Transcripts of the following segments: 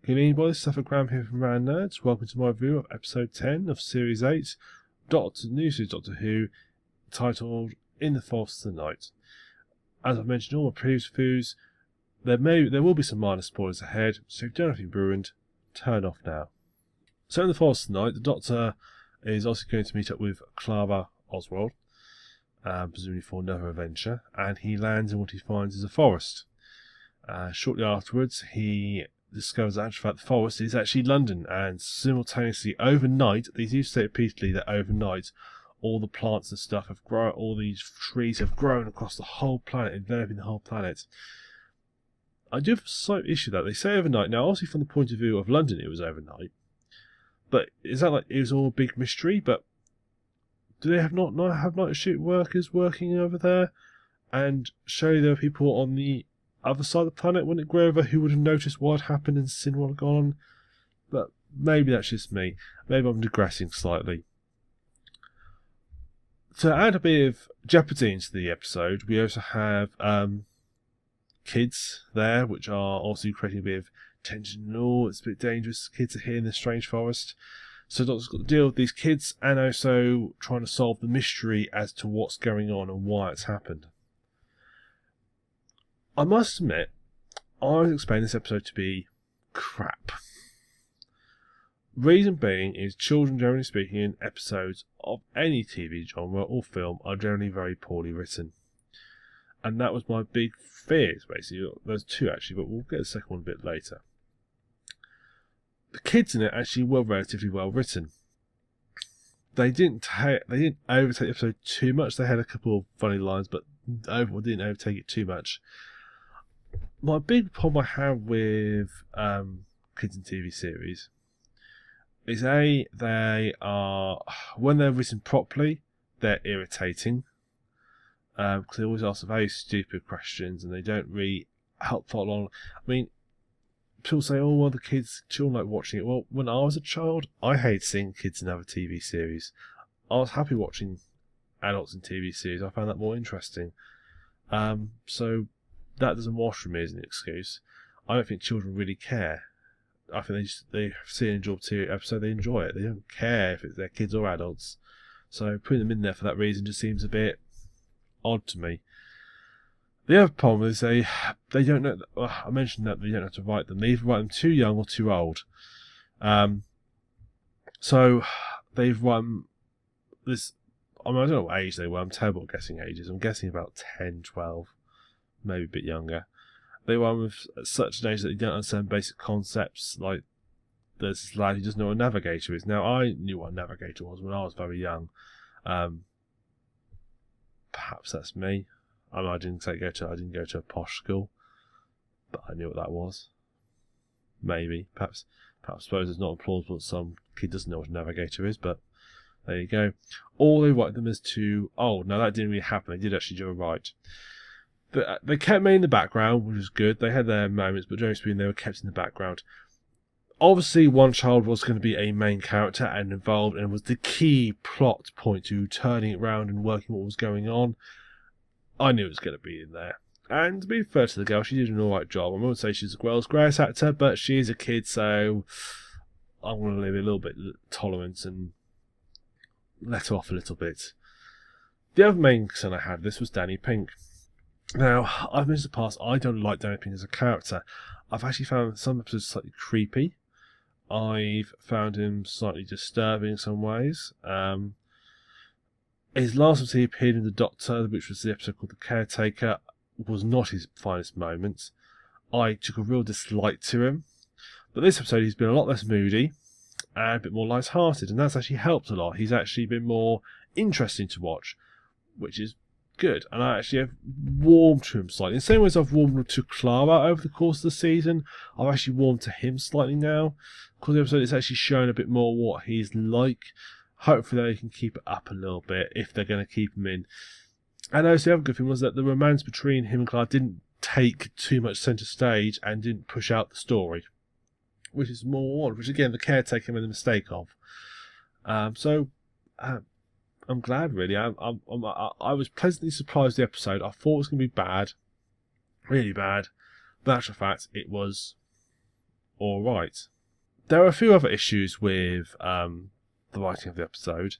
Good evening, boys. Suffolk Graham here from Rand Nerds. Welcome to my review of episode 10 of series 8, New Series Doctor Who, titled In the Forest of the Night. As I've mentioned in all my previous reviews, there will be some minor spoilers ahead, so if you don't have anything ruined, turn off now. So in the Forest of the Night, the Doctor is also going to meet up with Clara Oswald, presumably for another adventure, and he lands in what he finds is a forest. Shortly afterwards, he discovers that the forest is actually London, and simultaneously overnight, they do say repeatedly that overnight all the plants and stuff have grown, all these trees have grown across the whole planet, enveloping the whole planet. I do have a slight issue that they say overnight. Now, obviously from the point of view of London it was overnight, but is that like it was all a big mystery? But do they have not have night shift workers working over there? And surely there are people on the other side of the planet when it grew over who would have noticed what had happened and seen what had gone on. But maybe that's just me. Maybe I'm digressing slightly. To add a bit of jeopardy into the episode, we also have kids there, which are also creating a bit of tension. Oh, it's a bit dangerous. Kids are here in this strange forest. So Doctor's got to deal with these kids and also trying to solve the mystery as to what's going on and why it's happened. I must admit, I was expecting this episode to be crap. Reason being is children, generally speaking, in episodes of any TV genre or film are generally very poorly written. And that was my big fears, basically. There's two actually, but we'll get the second one a bit later. The kids in it actually were relatively well written. They didn't overtake the episode too much. They had a couple of funny lines, but overall didn't overtake it too much. My big problem I have with kids in TV series is they are, when they're written properly, they're irritating. Because they always ask very stupid questions and they don't really help follow along. I mean, people say, oh, well, children like watching it. Well, when I was a child, I hated seeing kids in other TV series. I was happy watching adults in TV series. I found that more interesting. So that doesn't wash for me as an excuse. I don't think children really care. I think they see an enjoyable episode, they enjoy it. They don't care if it's their kids or adults. So putting them in there for that reason just seems a bit odd to me. The other problem is they don't know. I mentioned that they don't have to write them. They either write them too young or too old. So they've written this. I don't know what age they were. I'm terrible at guessing ages. I'm guessing about 10, 12. Maybe a bit younger. They were with such an age that they don't understand basic concepts, like there's this lad who doesn't know what a navigator is. Now, I knew what a navigator was when I was very young. Perhaps that's me. I didn't go to a posh school, but I knew what that was. Maybe. Perhaps I suppose it's not plausible that some kid doesn't know what a navigator is, but there you go. All they write them as too old. Now, that didn't really happen. They did actually do it right. But they kept me in the background, which was good. They had their moments, but generally speaking, they were kept in the background. Obviously, one child was going to be a main character and involved, and was the key plot point to turning it around and working what was going on. I knew it was going to be in there. And to be fair to the girl, she did an alright job. I won't say she's a world's greatest actor, but she is a kid, so I'm going to leave a little bit of tolerance and let her off a little bit. The other main concern I had this was Danny Pink. Now, I've mentioned in the past, I don't like Danny Pink as a character. I've actually found some episodes slightly creepy. I've found him slightly disturbing in some ways. His last episode he appeared in The Doctor, which was the episode called The Caretaker, was not his finest moment. I took a real dislike to him. But this episode he's been a lot less moody and a bit more light-hearted, and that's actually helped a lot. He's actually been more interesting to watch, which is good, and I actually have warmed to him slightly. In the same way as I've warmed to Clara over the course of the season, I've actually warmed to him slightly now, because the episode is actually showing a bit more what he's like. Hopefully they can keep it up a little bit, if they're going to keep him in. And also the other good thing was that the romance between him and Clara didn't take too much centre stage, and didn't push out the story, which is more odd, which again the caretaker made the mistake of. I'm glad, really. I was pleasantly surprised with the episode. I thought it was going to be bad, really bad. But in actual fact, it was alright. There are a few other issues with the writing of the episode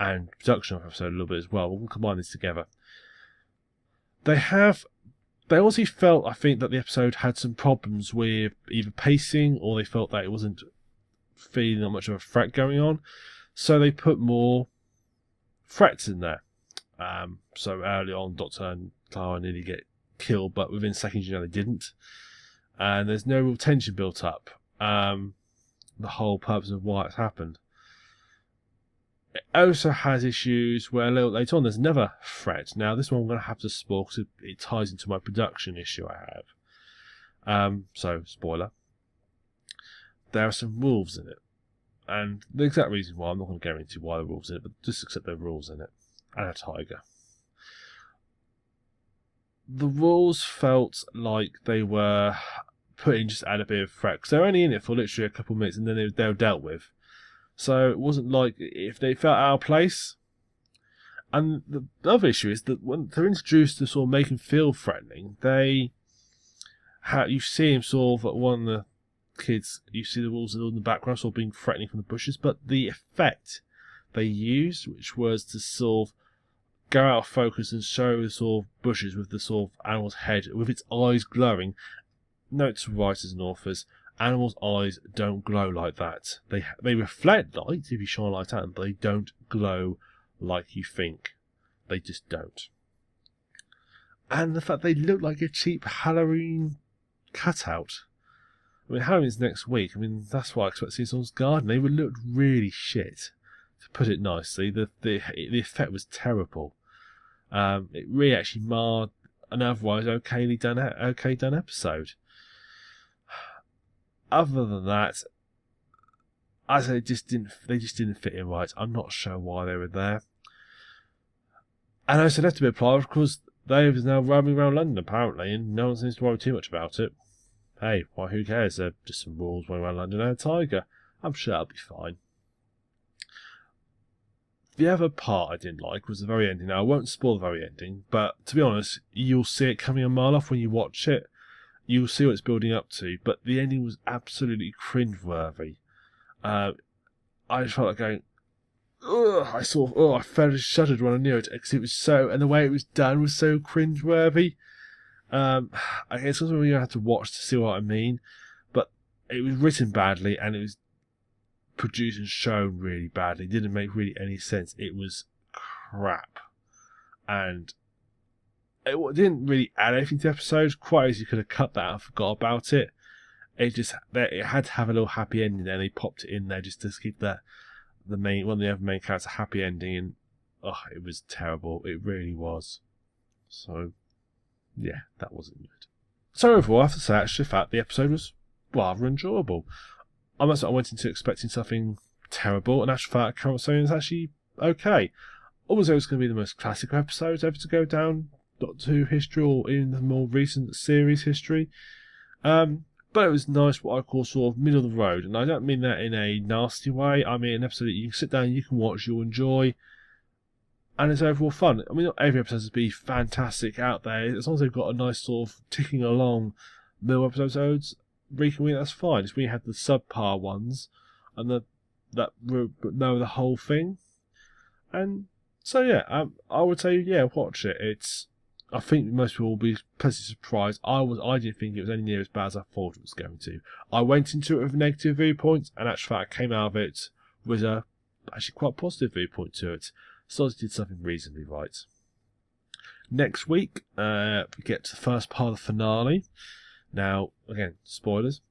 and production of the episode a little bit as well. We'll combine these together. They also felt, I think, that the episode had some problems with either pacing, or they felt that it wasn't feeling that much of a threat going on. So they put more threats in there. So early on, Doctor and Clara nearly get killed, but within seconds, they didn't. And there's no real tension built up. The whole purpose of why it's happened. It also has issues where a little later on there's another threat. Now this one I'm going to have to spoil because it ties into my production issue I have. So spoiler. There are some wolves in it. And the exact reason why, I'm not going to go into why the wolves in it, but just accept there are wolves in it. And a tiger. The wolves felt like they were put in just to add a bit of threat, because they're only in it for literally a couple of minutes and then they were dealt with. So it wasn't like if they felt out of place. And the other issue is that when they're introduced to sort of make them feel threatening, you see him sort of, one of the kids, you see the wolves in the background sort of being threatening from the bushes, but the effect they used, which was to sort of go out of focus and show the sort of bushes with the sort of animal's head with its eyes glowing. Note to writers and authors, animals' eyes don't glow like that. They reflect light if you shine light at them, but they don't glow like you think. They just don't. And the fact they look like a cheap Halloween cutout. I mean, Halloween's next week. I mean, that's what I expect to see in someone's garden. They would look really shit, to put it nicely. The effect was terrible. It really actually marred an otherwise okay done episode. Other than that, I say they just didn't fit in right. I'm not sure why they were there. And I said that's to be applied because they was now roaming around London apparently, and no one seems to worry too much about it. Hey, why? Who cares? They're just some wolves running around London and a tiger. I'm sure it'll be fine. The other part I didn't like was the very ending. Now I won't spoil the very ending, but to be honest, you'll see it coming a mile off when you watch it. You'll see what it's building up to, but the ending was absolutely cringeworthy. I just felt like going, ugh, I shuddered when I knew it, because it was so, and the way it was done was so cringeworthy. I guess something you have to watch to see what I mean, but it was written badly, and it was produced and shown really badly. It didn't make really any sense. It was crap. And it didn't really add anything to the episode. Quite as you could have cut that and forgot about it. It had to have a little happy ending there, and they popped it in there just to keep one of the other main characters a happy ending, and it was terrible. It really was. So yeah, that wasn't good. So overall, I have to say, actually, in fact, the episode was rather enjoyable. I went into expecting something terrible, and actually, fact, I can't say it's actually okay. Almost it was going to be the most classic episodes ever to go down Doctor Who history, or in the more recent series history. But it was nice, what I call sort of middle of the road, and I don't mean that in a nasty way. I mean an episode that you can sit down, you can watch, you'll enjoy, and it's overall fun. I mean, not every episode has to be fantastic out there. As long as they've got a nice sort of ticking along middle episodes, week and week, that's fine. It's when you have the subpar ones and that know the whole thing. And so yeah, I would say watch it. I think most people will be pleasantly surprised. I didn't think it was any near as bad as I thought it was going to. I went into it with negative viewpoints, and actually I came out of it with a actually quite positive viewpoint to it. So I did something reasonably right. Next week, we get to the first part of the finale. Now, again, spoilers.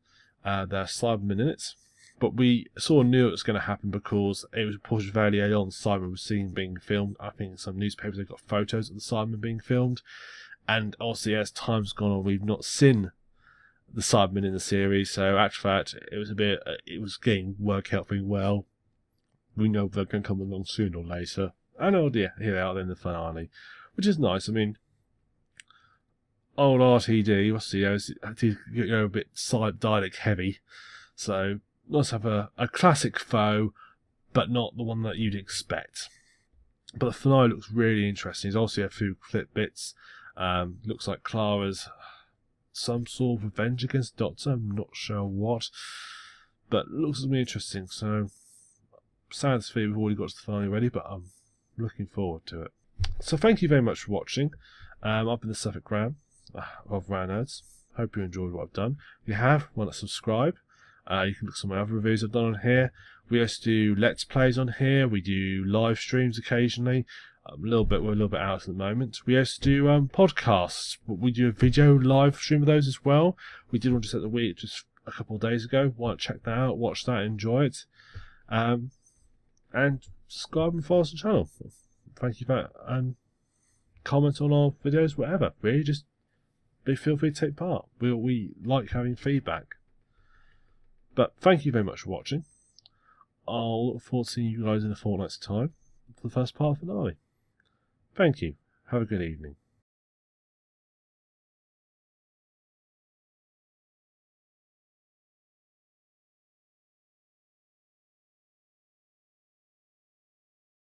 There are Cybermen in it, but we sort of knew it was going to happen because it was reported very early on Cybermen was seen being filmed. I think in some newspapers they've got photos of the Cybermen being filmed, and obviously as time's gone on, we've not seen the Cybermen in the series. So, actually, fact, it was getting work out very well. We know they're going to come along sooner or later. And oh dear, here they are in the finale, which is nice. I mean, old RTD, he's a bit dialect heavy, so nice to have a classic foe, but not the one that you'd expect. But the finale looks really interesting. There's also a few clip bits. Looks like Clara's some sort of revenge against the Doctor. I'm not sure what, but it looks to be interesting. So sad to see we've already got to the finale already, but I'm looking forward to it. So thank you very much for watching. I've been the Suffolk Graham of Round Nerds. Hope you enjoyed what I've done. If you have, why not subscribe? You can look at some of my other reviews I've done on here. We also do Let's Plays on here. We do live streams occasionally. We're a little bit out at the moment. We also do podcasts. We do a video live stream of those as well. We did one just at the week, just a couple of days ago. Why not check that out? Watch that, enjoy it, and subscribe and follow us on the channel. Thank you for that, and comment on our videos, whatever. Really, just feel free to take part. We like having feedback. But thank you very much for watching. I'll look forward to seeing you guys in a fortnight's time for the first part of the finale. Thank you. Have a good evening.